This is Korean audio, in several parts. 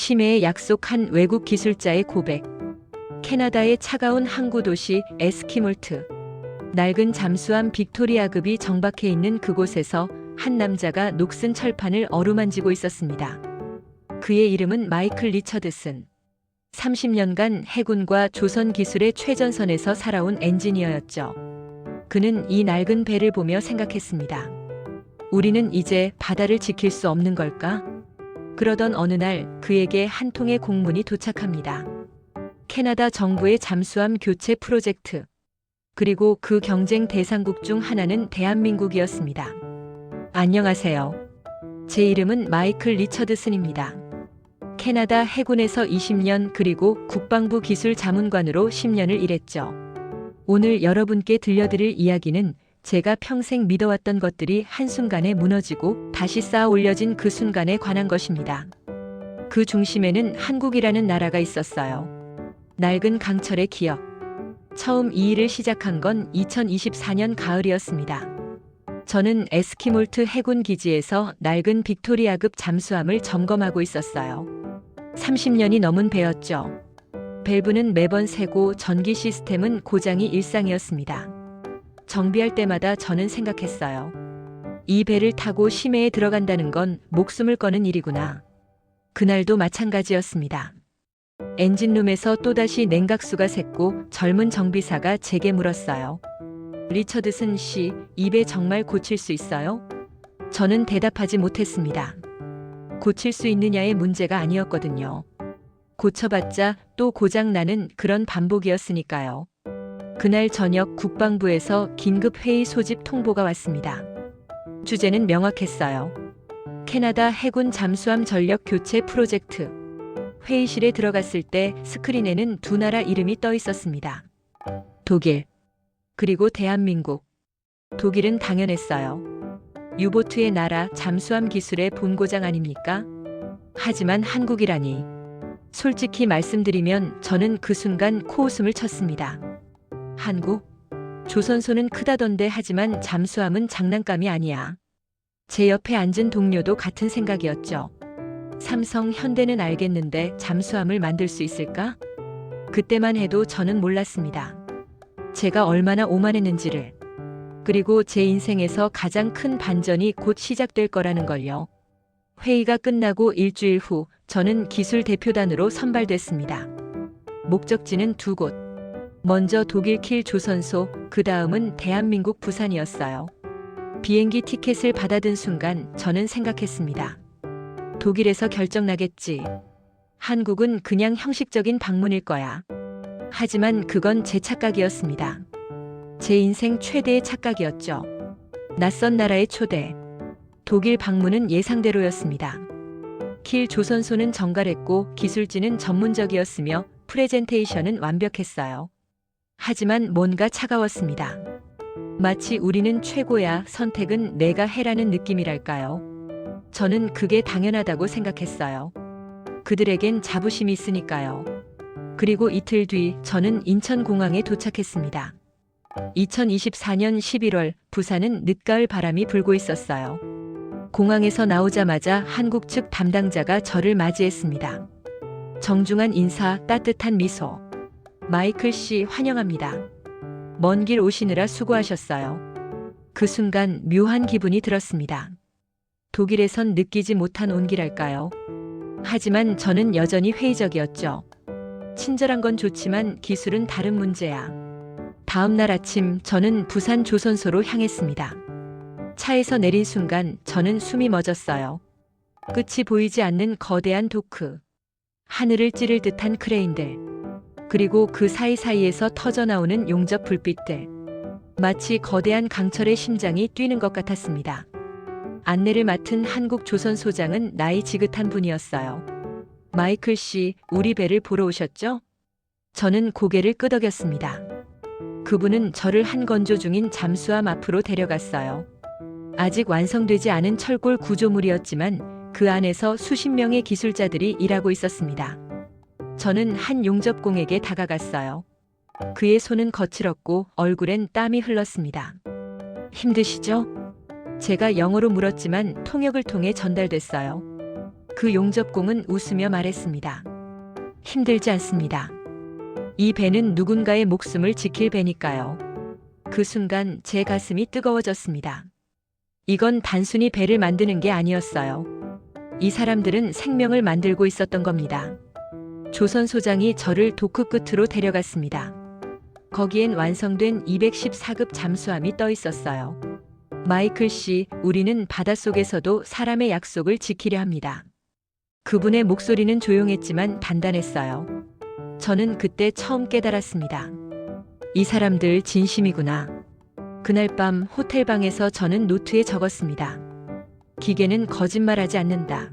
심해에 약속한 외국 기술자의 고백. 캐나다의 차가운 항구 도시 에스키몰트. 낡은 잠수함 빅토리아급이 정박해 있는 그곳에서 한 남자가 녹슨 철판을 어루만지고 있었습니다. 그의 이름은 마이클 리처드슨. 30년간 해군과 조선 기술의 최전선에서 살아온 엔지니어였죠. 그는 이 낡은 배를 보며 생각했습니다. 우리는 이제 바다를 지킬 수 없는 걸까? 그러던 어느 날 그에게 한 통의 공문이 도착합니다. 캐나다 정부의 잠수함 교체 프로젝트. 그리고 그 경쟁 대상국 중 하나는 대한민국이었습니다. 안녕하세요. 제 이름은 마이클 리처드슨입니다. 캐나다 해군에서 20년 그리고 국방부 기술 자문관으로 10년을 일했죠. 오늘 여러분께 들려드릴 이야기는 제가 평생 믿어왔던 것들이 한순간에 무너지고 다시 쌓아 올려진 그 순간에 관한 것입니다. 그 중심에는 한국이라는 나라가 있었어요. 낡은 강철의 기억. 처음 이 일을 시작한 건 2024년 가을이었습니다. 저는 에스키몰트 해군 기지에서 낡은 빅토리아급 잠수함을 점검하고 있었어요. 30년이 넘은 배였죠. 밸브는 매번 새고 전기 시스템은 고장이 일상이었습니다. 정비할 때마다 저는 생각했어요. 이 배를 타고 심해에 들어간다는 건 목숨을 거는 일이구나. 그날도 마찬가지였습니다. 엔진룸에서 또다시 냉각수가 샜고 젊은 정비사가 제게 물었어요. 리처드슨 씨, 이 배 정말 고칠 수 있어요? 저는 대답하지 못했습니다. 고칠 수 있느냐의 문제가 아니었거든요. 고쳐봤자 또 고장나는 그런 반복이었으니까요. 그날 저녁 국방부에서 긴급 회의 소집 통보가 왔습니다. 주제는 명확했어요. 캐나다 해군 잠수함 전력 교체 프로젝트. 회의실에 들어갔을 때 스크린에는 두 나라 이름이 떠 있었습니다. 독일, 그리고 대한민국. 독일은 당연했어요. 유보트의 나라, 잠수함 기술의 본고장 아닙니까? 하지만 한국이라니. 솔직히 말씀드리면 저는 그 순간 코웃음을 쳤습니다. 한국? 조선소는 크다던데 하지만 잠수함은 장난감이 아니야. 제 옆에 앉은 동료도 같은 생각이었죠. 삼성, 현대는 알겠는데 잠수함을 만들 수 있을까? 그때만 해도 저는 몰랐습니다. 제가 얼마나 오만했는지를. 그리고 제 인생에서 가장 큰 반전이 곧 시작될 거라는 걸요. 회의가 끝나고 일주일 후 저는 기술 대표단으로 선발됐습니다. 목적지는 두 곳. 먼저 독일 킬 조선소, 그 다음은 대한민국 부산이었어요. 비행기 티켓을 받아든 순간 저는 생각했습니다. 독일에서 결정 나겠지. 한국은 그냥 형식적인 방문일 거야. 하지만 그건 제 착각이었습니다. 제 인생 최대의 착각이었죠. 낯선 나라의 초대. 독일 방문은 예상대로였습니다. 킬 조선소는 정갈했고 기술진은 전문적이었으며 프레젠테이션은 완벽했어요. 하지만 뭔가 차가웠습니다. 마치 우리는 최고야, 선택은 내가 해라는 느낌이랄까요. 저는 그게 당연하다고 생각했어요. 그들에겐 자부심이 있으니까요. 그리고 이틀 뒤 저는 인천공항에 도착했습니다. 2024년 11월 부산은 늦가을 바람이 불고 있었어요. 공항에서 나오자마자 한국 측 담당자가 저를 맞이했습니다. 정중한 인사, 따뜻한 미소. 마이클 씨 환영합니다. 먼 길 오시느라 수고하셨어요. 그 순간 묘한 기분이 들었습니다. 독일에선 느끼지 못한 온기랄까요? 하지만 저는 여전히 회의적이었죠. 친절한 건 좋지만 기술은 다른 문제야. 다음 날 아침 저는 부산 조선소로 향했습니다. 차에서 내린 순간 저는 숨이 멎었어요. 끝이 보이지 않는 거대한 도크. 하늘을 찌를 듯한 크레인들. 그리고 그 사이사이에서 터져나오는 용접 불빛들. 마치 거대한 강철의 심장이 뛰는 것 같았습니다. 안내를 맡은 한국 조선소장은 나이 지긋한 분이었어요. 마이클 씨, 우리 배를 보러 오셨죠? 저는 고개를 끄덕였습니다. 그분은 저를 한 건조 중인 잠수함 앞으로 데려갔어요. 아직 완성되지 않은 철골 구조물이었지만 그 안에서 수십 명의 기술자들이 일하고 있었습니다. 저는 한 용접공에게 다가갔어요. 그의 손은 거칠었고 얼굴엔 땀이 흘렀습니다. 힘드시죠? 제가 영어로 물었지만 통역을 통해 전달됐어요. 그 용접공은 웃으며 말했습니다. 힘들지 않습니다. 이 배는 누군가의 목숨을 지킬 배니까요. 그 순간 제 가슴이 뜨거워졌습니다. 이건 단순히 배를 만드는 게 아니었어요. 이 사람들은 생명을 만들고 있었던 겁니다. 조선 소장이 저를 도크 끝으로 데려갔습니다. 거기엔 완성된 214급 잠수함이 떠 있었어요. 마이클 씨, 우리는 바닷속에서도 사람의 약속을 지키려 합니다. 그분의 목소리는 조용했지만 단단했어요. 저는 그때 처음 깨달았습니다. 이 사람들 진심이구나. 그날 밤 호텔방에서 저는 노트에 적었습니다. 기계는 거짓말하지 않는다.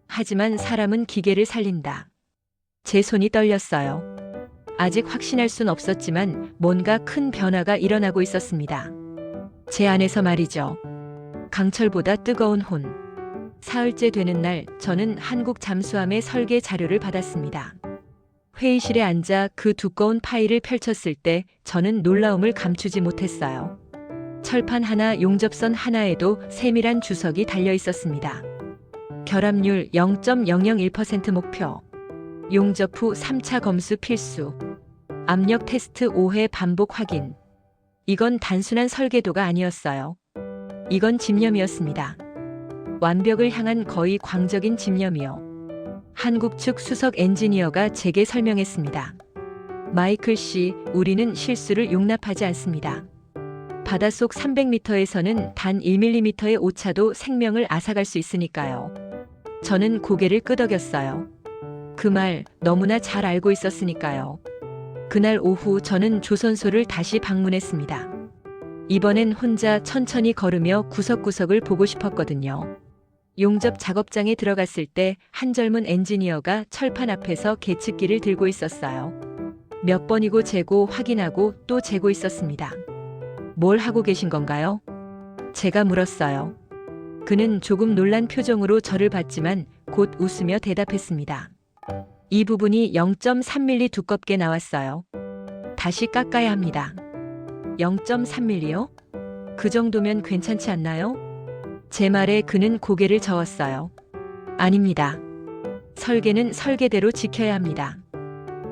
하지만 사람은 기계를 살린다. 제 손이 떨렸어요. 아직 확신할 순 없었지만 뭔가 큰 변화가 일어나고 있었습니다. 제 안에서 말이죠. 강철보다 뜨거운 혼. 사흘째 되는 날 저는 한국 잠수함의 설계 자료를 받았습니다. 회의실에 앉아 그 두꺼운 파일을 펼쳤을 때 저는 놀라움을 감추지 못했어요. 철판 하나, 용접선 하나에도 세밀한 주석이 달려 있었습니다. 결합률 0.001% 목표. 용접 후 3차 검수 필수. 압력 테스트 5회 반복 확인. 이건 단순한 설계도가 아니었어요. 이건 집념이었습니다. 완벽을 향한 거의 광적인 집념이요. 한국 측 수석 엔지니어가 제게 설명했습니다. 마이클 씨, 우리는 실수를 용납하지 않습니다. 바닷속 300m에서는 단 1mm의 오차도 생명을 앗아갈 수 있으니까요. 저는 고개를 끄덕였어요. 그 말 너무나 잘 알고 있었으니까요. 그날 오후 저는 조선소를 다시 방문했습니다. 이번엔 혼자 천천히 걸으며 구석구석을 보고 싶었거든요. 용접 작업장에 들어갔을 때 한 젊은 엔지니어가 철판 앞에서 계측기를 들고 있었어요. 몇 번이고 재고 확인하고 또 재고 있었습니다. 뭘 하고 계신 건가요? 제가 물었어요. 그는 조금 놀란 표정으로 저를 봤지만 곧 웃으며 대답했습니다. 이 부분이 0.3mm 두껍게 나왔어요. 다시 깎아야 합니다. 0.3mm요? 그 정도면 괜찮지 않나요? 제 말에 그는 고개를 저었어요. 아닙니다. 설계는 설계대로 지켜야 합니다.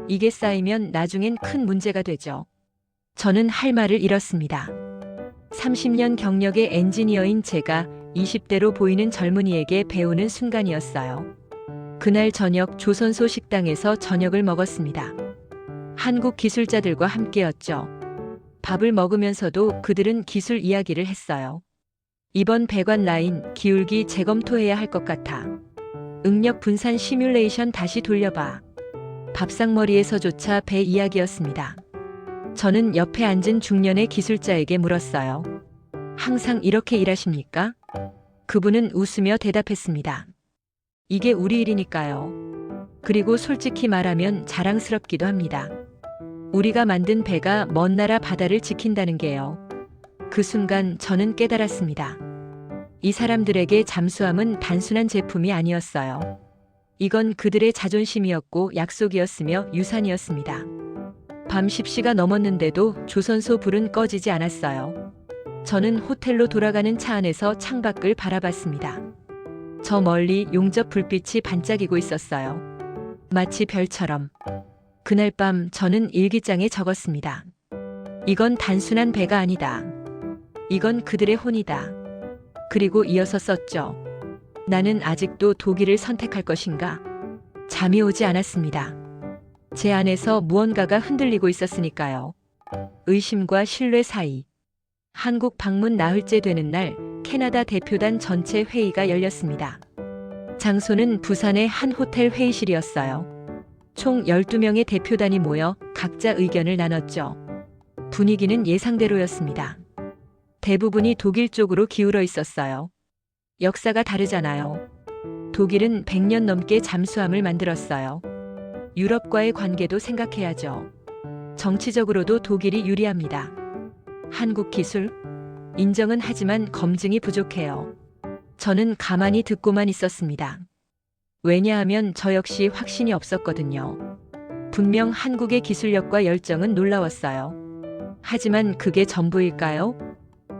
이게 쌓이면 나중엔 큰 문제가 되죠. 저는 할 말을 잃었습니다. 30년 경력의 엔지니어인 제가 20대로 보이는 젊은이에게 배우는 순간이었어요. 그날 저녁 조선소 식당에서 저녁을 먹었습니다. 한국 기술자들과 함께였죠. 밥을 먹으면서도 그들은 기술 이야기를 했어요. 이번 배관 라인 기울기 재검토해야 할 것 같아. 응력 분산 시뮬레이션 다시 돌려봐. 밥상머리에서조차 배 이야기였습니다. 저는 옆에 앉은 중년의 기술자에게 물었어요. 항상 이렇게 일하십니까? 그분은 웃으며 대답했습니다. 이게 우리 일이니까요. 그리고 솔직히 말하면 자랑스럽기도 합니다. 우리가 만든 배가 먼 나라 바다를 지킨다는 게요. 그 순간 저는 깨달았습니다. 이 사람들에게 잠수함은 단순한 제품이 아니었어요. 이건 그들의 자존심이었고 약속이었으며 유산이었습니다. 밤 10시가 넘었는데도 조선소 불은 꺼지지 않았어요. 저는 호텔로 돌아가는 차 안에서 창밖을 바라봤습니다. 저 멀리 용접 불빛이 반짝이고 있었어요. 마치 별처럼. 그날 밤 저는 일기장에 적었습니다. 이건 단순한 배가 아니다. 이건 그들의 혼이다. 그리고 이어서 썼죠. 나는 아직도 독일을 선택할 것인가? 잠이 오지 않았습니다. 제 안에서 무언가가 흔들리고 있었으니까요. 의심과 신뢰 사이. 한국 방문 나흘째 되는 날 캐나다 대표단 전체 회의가 열렸습니다. 장소는 부산의 한 호텔 회의실이었어요. 총 12명의 대표단이 모여 각자 의견을 나눴죠. 분위기는 예상대로였습니다. 대부분이 독일 쪽으로 기울어 있었어요. 역사가 다르잖아요. 독일은 100년 넘게 잠수함을 만들었어요. 유럽과의 관계도 생각해야죠. 정치적으로도 독일이 유리합니다. 한국 기술? 인정은 하지만 검증이 부족해요. 저는 가만히 듣고만 있었습니다. 왜냐하면 저 역시 확신이 없었거든요. 분명 한국의 기술력과 열정은 놀라웠어요. 하지만 그게 전부일까요?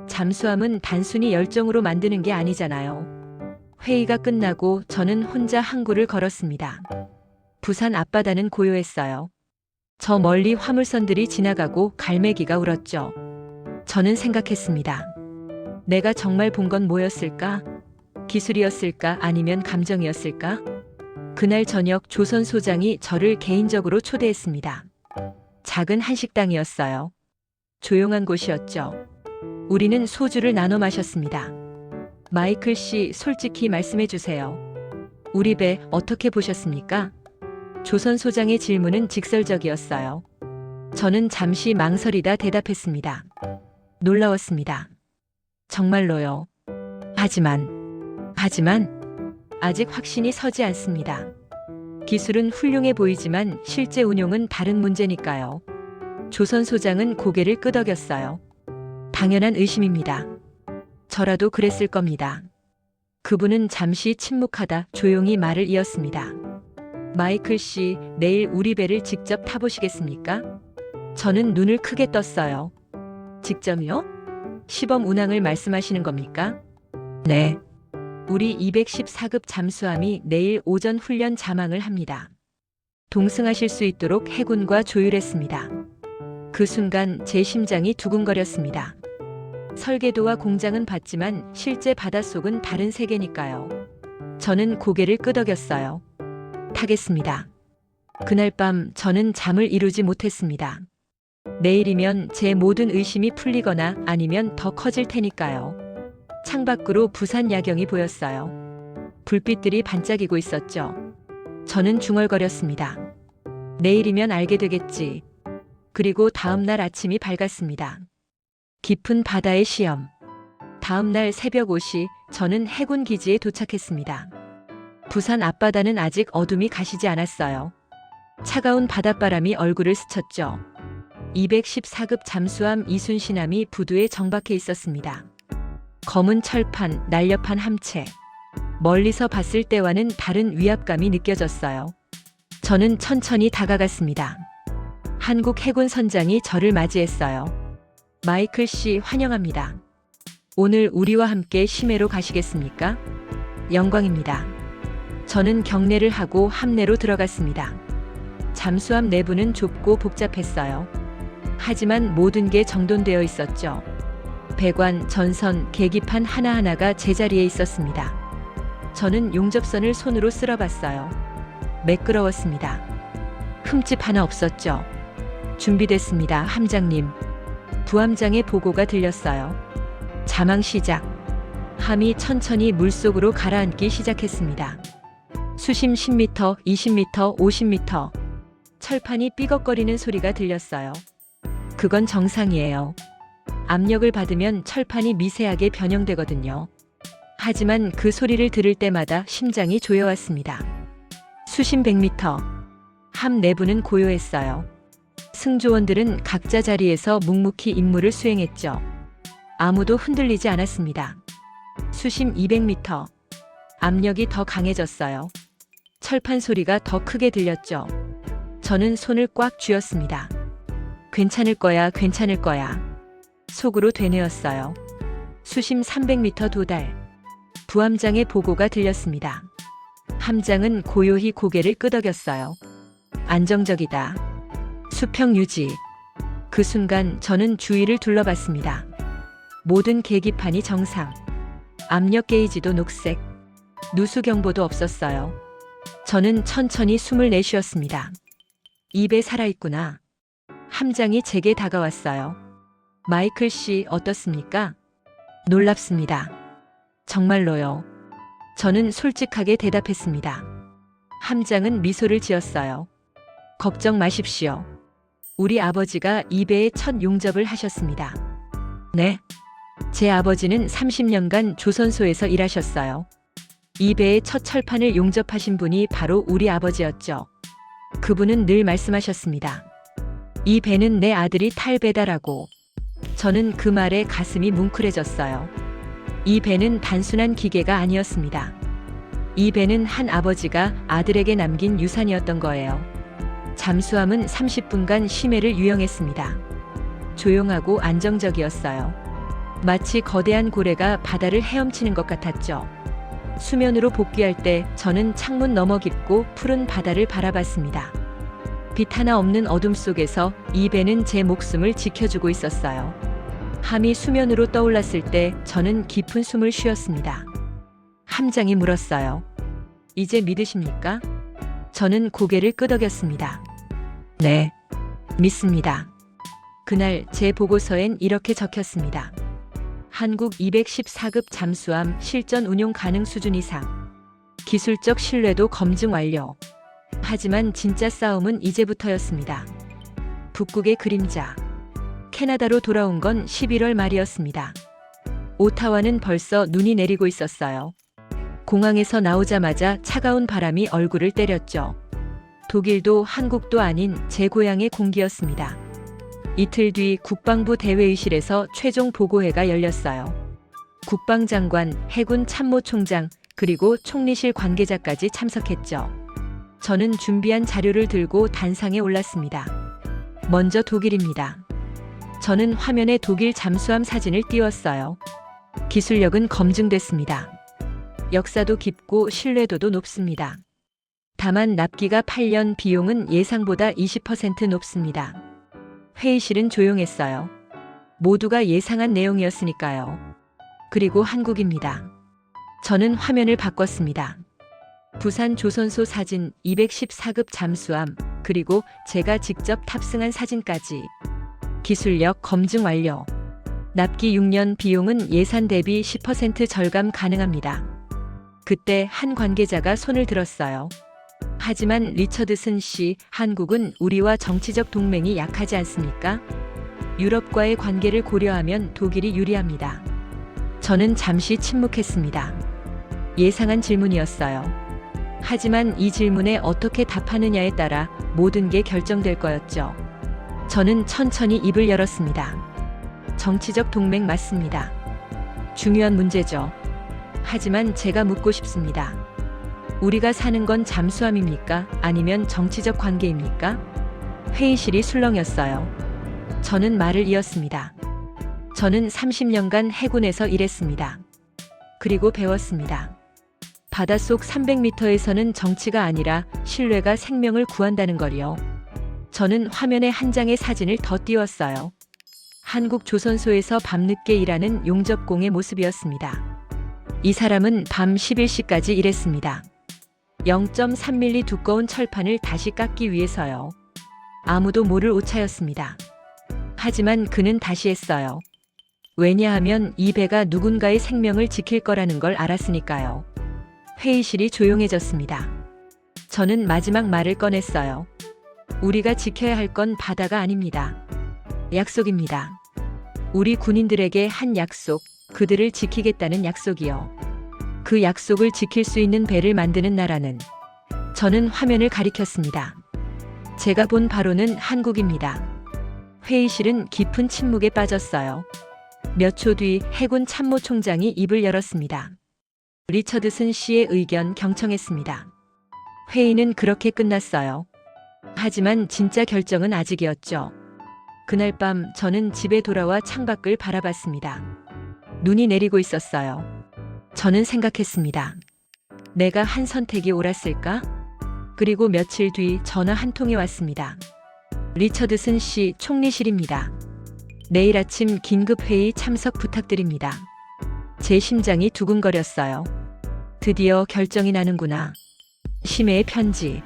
잠수함은 단순히 열정으로 만드는 게 아니잖아요. 회의가 끝나고 저는 혼자 항구를 걸었습니다. 부산 앞바다는 고요했어요. 저 멀리 화물선들이 지나가고 갈매기가 울었죠. 저는 생각했습니다. 내가 정말 본 건 뭐였을까? 기술이었을까? 아니면 감정이었을까? 그날 저녁 조선 소장이 저를 개인적으로 초대했습니다. 작은 한식당이었어요. 조용한 곳이었죠. 우리는 소주를 나눠 마셨습니다. 마이클 씨, 솔직히 말씀해 주세요. 우리 배 어떻게 보셨습니까? 조선 소장의 질문은 직설적이었어요. 저는 잠시 망설이다 대답했습니다. 놀라웠습니다. 정말로요. 하지만 아직 확신이 서지 않습니다. 기술은 훌륭해 보이지만 실제 운용은 다른 문제니까요. 조선 소장은 고개를 끄덕였어요. 당연한 의심입니다. 저라도 그랬을 겁니다. 그분은 잠시 침묵하다 조용히 말을 이었습니다. 마이클 씨, 내일 우리 배를 직접 타보시겠습니까? 저는 눈을 크게 떴어요. 직접요? 시범 운항을 말씀하시는 겁니까? 네. 우리 214급 잠수함이 내일 오전 훈련 자망을 합니다. 동승하실 수 있도록 해군과 조율했습니다. 그 순간 제 심장이 두근거렸습니다. 설계도와 공장은 봤지만 실제 바닷속은 다른 세계니까요. 저는 고개를 끄덕였어요. 타겠습니다. 그날 밤 저는 잠을 이루지 못했습니다. 내일이면 제 모든 의심이 풀리거나 아니면 더 커질 테니까요. 창밖으로 부산 야경이 보였어요. 불빛들이 반짝이고 있었죠. 저는 중얼거렸습니다. 내일이면 알게 되겠지. 그리고 다음 날 아침이 밝았습니다. 깊은 바다의 시험. 다음 날 새벽 5시 저는 해군 기지에 도착했습니다. 부산 앞바다는 아직 어둠이 가시지 않았어요. 차가운 바닷바람이 얼굴을 스쳤죠. 214급 잠수함 이순신함이 부두에 정박해 있었습니다. 검은 철판, 날렵한 함체. 멀리서 봤을 때와는 다른 위압감이 느껴졌어요. 저는 천천히 다가갔습니다. 한국 해군 선장이 저를 맞이했어요. 마이클 씨, 환영합니다. 오늘 우리와 함께 심해로 가시겠습니까? 영광입니다. 저는 경례를 하고 함내로 들어갔습니다. 잠수함 내부는 좁고 복잡했어요. 하지만 모든 게 정돈되어 있었죠. 배관, 전선, 계기판 하나하나가 제자리에 있었습니다. 저는 용접선을 손으로 쓸어봤어요. 매끄러웠습니다. 흠집 하나 없었죠. 준비됐습니다, 함장님. 부함장의 보고가 들렸어요. 자망 시작. 함이 천천히 물속으로 가라앉기 시작했습니다. 수심 10m, 20m, 50m. 철판이 삐걱거리는 소리가 들렸어요. 그건 정상이에요. 압력을 받으면 철판이 미세하게 변형되거든요. 하지만 그 소리를 들을 때마다 심장이 조여왔습니다. 수심 100m. 함 내부는 고요했어요. 승조원들은 각자 자리에서 묵묵히 임무를 수행했죠. 아무도 흔들리지 않았습니다. 수심 200m. 압력이 더 강해졌어요. 철판 소리가 더 크게 들렸죠. 저는 손을 꽉 쥐었습니다. 괜찮을 거야, 괜찮을 거야. 속으로 되뇌었어요. 수심 300m 도달. 부함장의 보고가 들렸습니다. 함장은 고요히 고개를 끄덕였어요. 안정적이다. 수평 유지. 그 순간 저는 주위를 둘러봤습니다. 모든 계기판이 정상. 압력 게이지도 녹색. 누수 경보도 없었어요. 저는 천천히 숨을 내쉬었습니다. 입에 살아있구나. 함장이 제게 다가왔어요. 마이클 씨, 어떻습니까? 놀랍습니다. 정말로요. 저는 솔직하게 대답했습니다. 함장은 미소를 지었어요. 걱정 마십시오. 우리 아버지가 이 배의 첫 용접을 하셨습니다. 네. 제 아버지는 30년간 조선소에서 일하셨어요. 이 배의 첫 철판을 용접하신 분이 바로 우리 아버지였죠. 그분은 늘 말씀하셨습니다. 이 배는 내 아들이 탈 배다라고. 저는 그 말에 가슴이 뭉클해졌어요. 이 배는 단순한 기계가 아니었습니다. 이 배는 한 아버지가 아들에게 남긴 유산이었던 거예요. 잠수함은 30분간 심해를 유영했습니다. 조용하고 안정적이었어요. 마치 거대한 고래가 바다를 헤엄치는 것 같았죠. 수면으로 복귀할 때 저는 창문 너머 깊고 푸른 바다를 바라봤습니다. 빛 하나 없는 어둠 속에서 이 배는 제 목숨을 지켜주고 있었어요. 함이 수면으로 떠올랐을 때 저는 깊은 숨을 쉬었습니다. 함장이 물었어요. 이제 믿으십니까? 저는 고개를 끄덕였습니다. 네, 믿습니다. 그날 제 보고서엔 이렇게 적혔습니다. 한국 214급 잠수함 실전 운용 가능 수준 이상. 기술적 신뢰도 검증 완료. 하지만 진짜 싸움은 이제부터였습니다. 북극의 그림자. 캐나다로 돌아온 건 11월 말이었습니다. 오타와는 벌써 눈이 내리고 있었어요. 공항에서 나오자마자 차가운 바람이 얼굴을 때렸죠. 독일도 한국도 아닌 제 고향의 공기였습니다. 이틀 뒤 국방부 대회의실에서 최종 보고회가 열렸어요. 국방장관, 해군 참모총장, 그리고 총리실 관계자까지 참석했죠. 저는 준비한 자료를 들고 단상에 올랐습니다. 먼저 독일입니다. 저는 화면에 독일 잠수함 사진을 띄웠어요. 기술력은 검증됐습니다. 역사도 깊고 신뢰도도 높습니다. 다만 납기가 8년, 비용은 예상보다 20% 높습니다. 회의실은 조용했어요. 모두가 예상한 내용이었으니까요. 그리고 한국입니다. 저는 화면을 바꿨습니다. 부산 조선소 사진, 214급 잠수함, 그리고 제가 직접 탑승한 사진까지. 기술력 검증 완료. 납기 6년, 비용은 예산 대비 10% 절감 가능합니다. 그때 한 관계자가 손을 들었어요. 하지만 리처드슨 씨, 한국은 우리와 정치적 동맹이 약하지 않습니까? 유럽과의 관계를 고려하면 독일이 유리합니다. 저는 잠시 침묵했습니다. 예상한 질문이었어요. 하지만 이 질문에 어떻게 답하느냐에 따라 모든 게 결정될 거였죠. 저는 천천히 입을 열었습니다. 정치적 동맹 맞습니다. 중요한 문제죠. 하지만 제가 묻고 싶습니다. 우리가 사는 건 잠수함입니까? 아니면 정치적 관계입니까? 회의실이 술렁였어요. 저는 말을 이었습니다. 저는 30년간 해군에서 일했습니다. 그리고 배웠습니다. 바닷속 300m에서는 정치가 아니라 신뢰가 생명을 구한다는 걸요. 저는 화면에 한 장의 사진을 더 띄웠어요. 한국 조선소에서 밤늦게 일하는 용접공의 모습이었습니다. 이 사람은 밤 11시까지 일했습니다. 0.3mm 두꺼운 철판을 다시 깎기 위해서요. 아무도 모를 오차였습니다. 하지만 그는 다시 했어요. 왜냐하면 이 배가 누군가의 생명을 지킬 거라는 걸 알았으니까요. 회의실이 조용해졌습니다. 저는 마지막 말을 꺼냈어요. 우리가 지켜야 할 건 바다가 아닙니다. 약속입니다. 우리 군인들에게 한 약속, 그들을 지키겠다는 약속이요. 그 약속을 지킬 수 있는 배를 만드는 나라는. 저는 화면을 가리켰습니다. 제가 본 바로는 한국입니다. 회의실은 깊은 침묵에 빠졌어요. 몇 초 뒤 해군 참모총장이 입을 열었습니다. 리처드슨 씨의 의견 경청했습니다. 회의는 그렇게 끝났어요. 하지만 진짜 결정은 아직이었죠. 그날 밤 저는 집에 돌아와 창밖을 바라봤습니다. 눈이 내리고 있었어요. 저는 생각했습니다. 내가 한 선택이 옳았을까? 그리고 며칠 뒤 전화 한 통이 왔습니다. 리처드슨 씨, 총리실입니다. 내일 아침 긴급회의 참석 부탁드립니다. 제 심장이 두근거렸어요. 드디어 결정이 나는구나. 심해의 편지.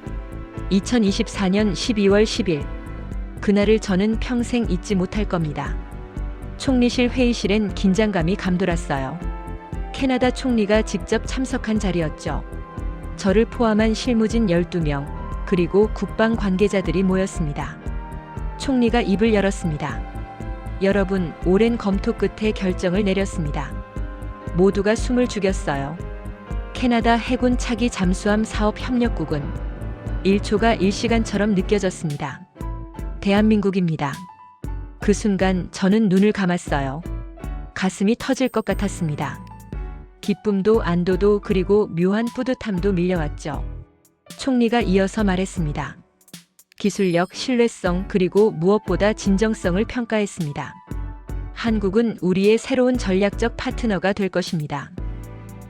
2024년 12월 10일. 그날을 저는 평생 잊지 못할 겁니다. 총리실 회의실엔 긴장감이 감돌았어요. 캐나다 총리가 직접 참석한 자리였죠. 저를 포함한 실무진 12명, 그리고 국방 관계자들이 모였습니다. 총리가 입을 열었습니다. 여러분, 오랜 검토 끝에 결정을 내렸습니다. 모두가 숨을 죽였어요. 캐나다 해군 차기 잠수함 사업 협력국은 1초가 1시간처럼 느껴졌습니다. 대한민국입니다. 그 순간 저는 눈을 감았어요. 가슴이 터질 것 같았습니다. 기쁨도 안도도 그리고 묘한 뿌듯함도 밀려왔죠. 총리가 이어서 말했습니다. 기술력, 신뢰성 그리고 무엇보다 진정성을 평가했습니다. 한국은 우리의 새로운 전략적 파트너가 될 것입니다.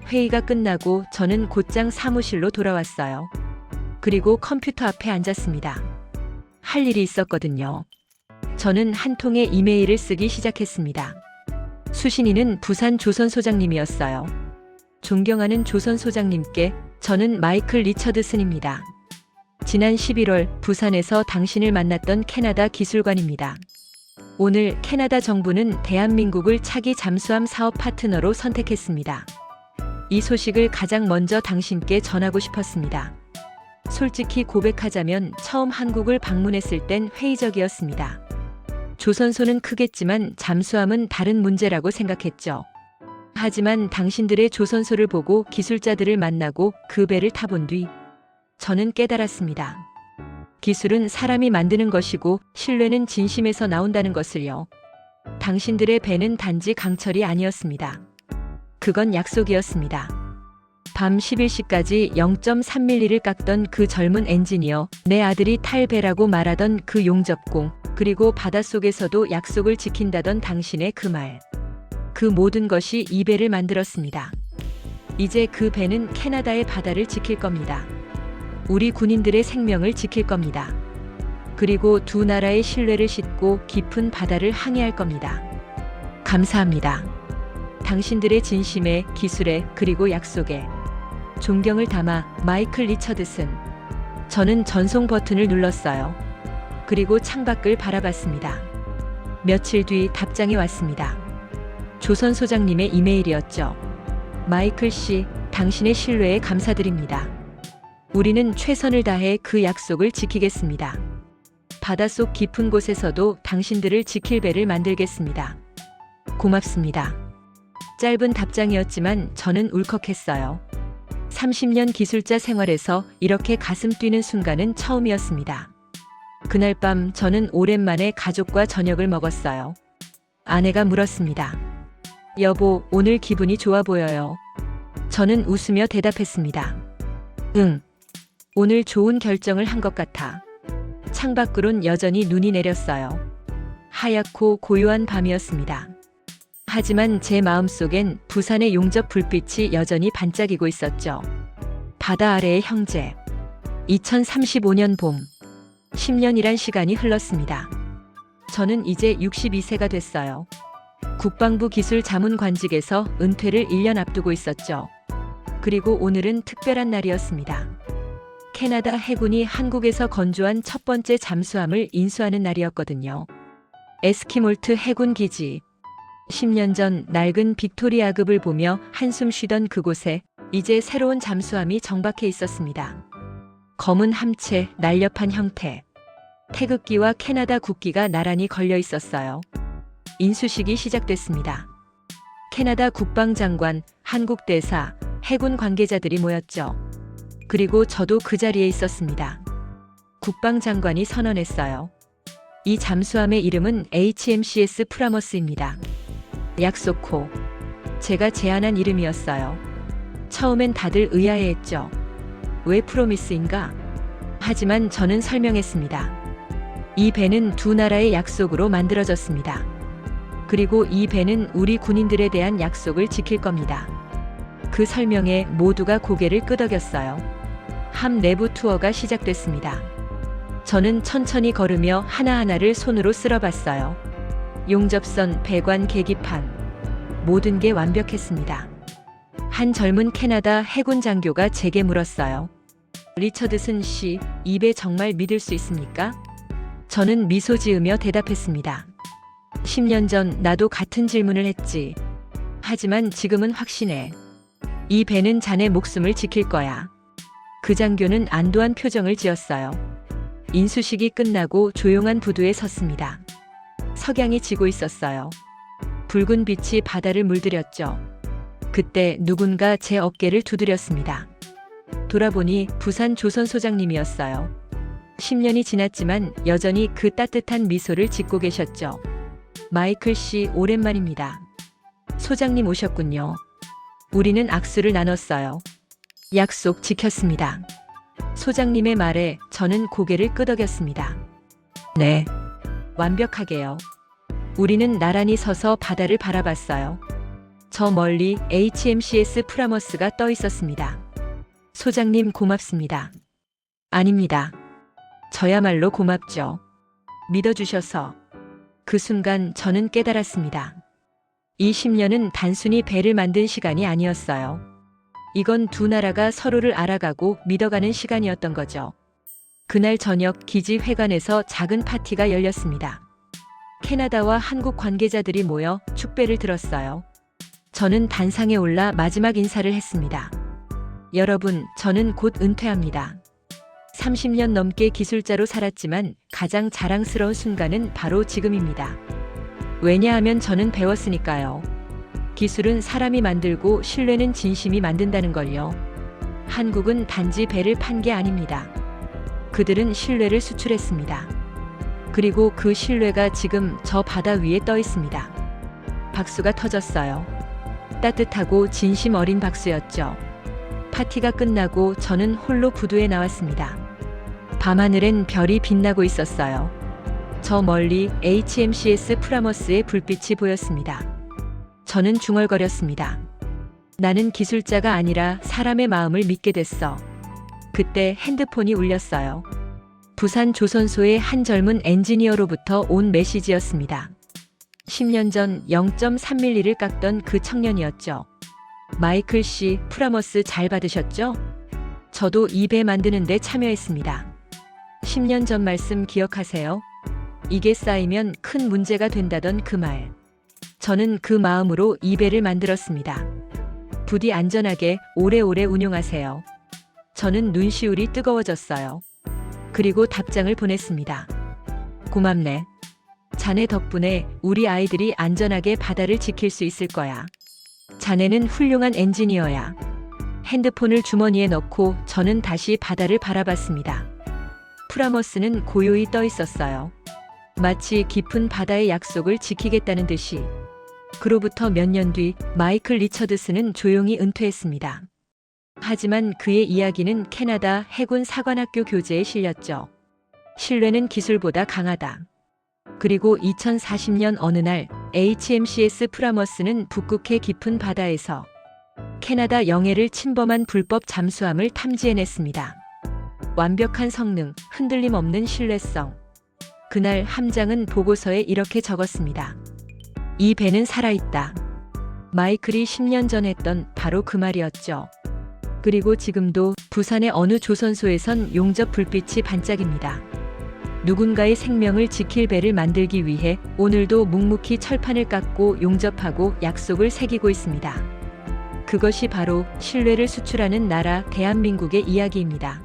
회의가 끝나고 저는 곧장 사무실로 돌아왔어요. 그리고 컴퓨터 앞에 앉았습니다. 할 일이 있었거든요. 저는 한 통의 이메일을 쓰기 시작했습니다. 수신인은 부산 조선소장님이었어요. 존경하는 조선소장님께, 저는 마이클 리처드슨입니다. 지난 11월 부산에서 당신을 만났던 캐나다 기술관입니다. 오늘 캐나다 정부는 대한민국을 차기 잠수함 사업 파트너로 선택했습니다. 이 소식을 가장 먼저 당신께 전하고 싶었습니다. 솔직히 고백하자면 처음 한국을 방문했을 땐 회의적이었습니다. 조선소는 크겠지만 잠수함은 다른 문제라고 생각했죠. 하지만 당신들의 조선소를 보고 기술자들을 만나고 그 배를 타본 뒤 저는 깨달았습니다. 기술은 사람이 만드는 것이고 신뢰는 진심에서 나온다는 것을요. 당신들의 배는 단지 강철이 아니었습니다. 그건 약속이었습니다. 밤 11시까지 0.3mm를 깎던 그 젊은 엔지니어, 내 아들이 탈 배라고 말하던 그 용접공, 그리고 바닷속에서도 약속을 지킨다던 당신의 그 말. 그 모든 것이 이 배를 만들었습니다. 이제 그 배는 캐나다의 바다를 지킬 겁니다. 우리 군인들의 생명을 지킬 겁니다. 그리고 두 나라의 신뢰를 싣고 깊은 바다를 항해할 겁니다. 감사합니다. 당신들의 진심에, 기술에, 그리고 약속에 존경을 담아 마이클 리처드슨. 저는 전송 버튼을 눌렀어요. 그리고 창밖을 바라봤습니다. 며칠 뒤 답장이 왔습니다. 조선 소장님의 이메일이었죠. 마이클 씨, 당신의 신뢰에 감사드립니다. 우리는 최선을 다해 그 약속을 지키겠습니다. 바닷속 깊은 곳에서도 당신들을 지킬 배를 만들겠습니다. 고맙습니다. 짧은 답장이었지만 저는 울컥했어요. 30년 기술자 생활에서 이렇게 가슴 뛰는 순간은 처음이었습니다. 그날 밤 저는 오랜만에 가족과 저녁을 먹었어요. 아내가 물었습니다. 여보, 오늘 기분이 좋아 보여요. 저는 웃으며 대답했습니다. 응. 오늘 좋은 결정을 한 것 같아. 창밖으론 여전히 눈이 내렸어요. 하얗고 고요한 밤이었습니다. 하지만 제 마음속엔 부산의 용접 불빛이 여전히 반짝이고 있었죠. 바다 아래의 형제. 2035년 봄. 10년이란 시간이 흘렀습니다. 저는 이제 62세가 됐어요. 국방부 기술자문관직에서 은퇴를 1년 앞두고 있었죠. 그리고 오늘은 특별한 날이었습니다. 캐나다 해군이 한국에서 건조한 첫 번째 잠수함을 인수하는 날이었거든요. 에스키몰트 해군 기지. 10년 전 낡은 빅토리아급을 보며 한숨 쉬던 그곳에 이제 새로운 잠수함이 정박해 있었습니다. 검은 함체, 날렵한 형태. 태극기와 캐나다 국기가 나란히 걸려 있었어요. 인수식이 시작됐습니다. 캐나다 국방장관, 한국 대사, 해군 관계자들이 모였죠. 그리고 저도 그 자리에 있었습니다. 국방장관이 선언했어요. 이 잠수함의 이름은 HMCS 프라머스입니다. 약속호. 제가 제안한 이름이었어요. 처음엔 다들 의아해했죠. 왜 프로미스인가? 하지만 저는 설명했습니다. 이 배는 두 나라의 약속으로 만들어졌습니다. 그리고 이 배는 우리 군인들에 대한 약속을 지킬 겁니다. 그 설명에 모두가 고개를 끄덕였어요. 함 내부 투어가 시작됐습니다. 저는 천천히 걸으며 하나하나를 손으로 쓸어봤어요. 용접선, 배관, 계기판. 모든 게 완벽했습니다. 한 젊은 캐나다 해군 장교가 제게 물었어요. 리처드슨 씨, 이 배 정말 믿을 수 있습니까? 저는 미소 지으며 대답했습니다. 10년 전 나도 같은 질문을 했지. 하지만 지금은 확신해. 이 배는 자네 목숨을 지킬 거야. 그 장교는 안도한 표정을 지었어요. 인수식이 끝나고 조용한 부두에 섰습니다. 석양이 지고 있었어요. 붉은 빛이 바다를 물들였죠. 그때 누군가 제 어깨를 두드렸습니다. 돌아보니 부산 조선소장님이었어요. 10년이 지났지만 여전히 그 따뜻한 미소를 짓고 계셨죠. 마이클 씨, 오랜만입니다. 소장님 오셨군요. 우리는 악수를 나눴어요. 약속 지켰습니다. 소장님의 말에 저는 고개를 끄덕였습니다. 네. 완벽하게요. 우리는 나란히 서서 바다를 바라봤어요. 저 멀리 HMCS 프라머스가 떠 있었습니다. 소장님 고맙습니다. 아닙니다. 저야말로 고맙죠. 믿어주셔서. 그 순간 저는 깨달았습니다. 이 10년은 단순히 배를 만든 시간이 아니었어요. 이건 두 나라가 서로를 알아가고 믿어가는 시간이었던 거죠. 그날 저녁 기지 회관에서 작은 파티가 열렸습니다. 캐나다와 한국 관계자들이 모여 축배를 들었어요. 저는 단상에 올라 마지막 인사를 했습니다. 여러분, 저는 곧 은퇴합니다. 30년 넘게 기술자로 살았지만 가장 자랑스러운 순간은 바로 지금입니다. 왜냐하면 저는 배웠으니까요. 기술은 사람이 만들고 신뢰는 진심이 만든다는 걸요. 한국은 단지 배를 판 게 아닙니다. 그들은 신뢰를 수출했습니다. 그리고 그 신뢰가 지금 저 바다 위에 떠 있습니다. 박수가 터졌어요. 따뜻하고 진심 어린 박수였죠. 파티가 끝나고 저는 홀로 부두에 나왔습니다. 밤하늘엔 별이 빛나고 있었어요. 저 멀리 HMCS 프라머스의 불빛이 보였습니다. 저는 중얼거렸습니다. 나는 기술자가 아니라 사람의 마음을 믿게 됐어. 그때 핸드폰이 울렸어요. 부산 조선소의 한 젊은 엔지니어로부터 온 메시지였습니다. 10년 전 0.3mm를 깎던 그 청년이었죠. 마이클 씨, 프라머스 잘 받으셨죠? 저도 이 배 만드는데 참여했습니다. 10년 전 말씀 기억하세요? 이게 쌓이면 큰 문제가 된다던 그 말. 저는 그 마음으로 이 배를 만들었습니다. 부디 안전하게 오래오래 운용하세요. 저는 눈시울이 뜨거워졌어요. 그리고 답장을 보냈습니다. 고맙네. 자네 덕분에 우리 아이들이 안전하게 바다를 지킬 수 있을 거야. 자네는 훌륭한 엔지니어야. 핸드폰을 주머니에 넣고 저는 다시 바다를 바라봤습니다. 프라머스는 고요히 떠 있었어요. 마치 깊은 바다의 약속을 지키겠다는 듯이. 그로부터 몇 년 뒤 마이클 리처드스는 조용히 은퇴했습니다. 하지만 그의 이야기는 캐나다 해군 사관학교 교재에 실렸죠. 신뢰는 기술보다 강하다. 그리고 2040년 어느 날 HMCS 프라머스는 북극해 깊은 바다에서 캐나다 영해를 침범한 불법 잠수함을 탐지해냈습니다. 완벽한 성능, 흔들림 없는 신뢰성. 그날 함장은 보고서에 이렇게 적었습니다. 이 배는 살아있다. 마이클이 10년 전 했던 바로 그 말이었죠. 그리고 지금도 부산의 어느 조선소에선 용접 불빛이 반짝입니다. 누군가의 생명을 지킬 배를 만들기 위해 오늘도 묵묵히 철판을 깎고 용접하고 약속을 새기고 있습니다. 그것이 바로 신뢰를 수출하는 나라 대한민국의 이야기입니다.